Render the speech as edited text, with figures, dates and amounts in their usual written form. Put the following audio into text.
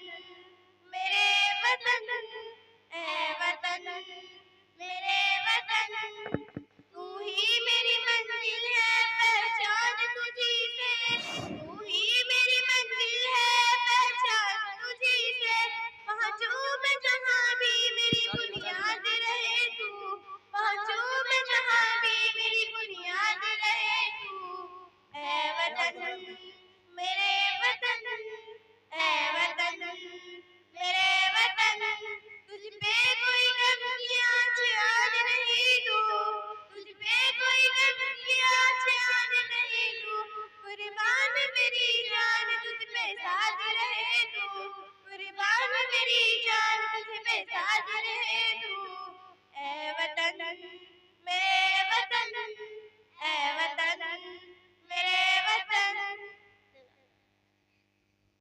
मेरे वतन, ऐ वतन, मेरे वतन, तू ही मेरी मंजिल है, पहचान तुझी से, तू ही मेरी मंजिल है, पहचान तुझी से, पहुँचूं मैं जहाँ भी मेरी बुनियाद रहे तू, पहुँचूं मैं जहाँ भी मेरी बुनियाद रहे तू, ऐ वतन, मेरे वतन, ऐ वतन, मेरे वतन, तुझ पे कोई गम की आँच आज नहीं दूँ, तुझ पे कोई गम की आँच आज नहीं दूँ, कुर्बान मेरी जान तुझ पे साथ रहे तू, कुर्बान मेरी जान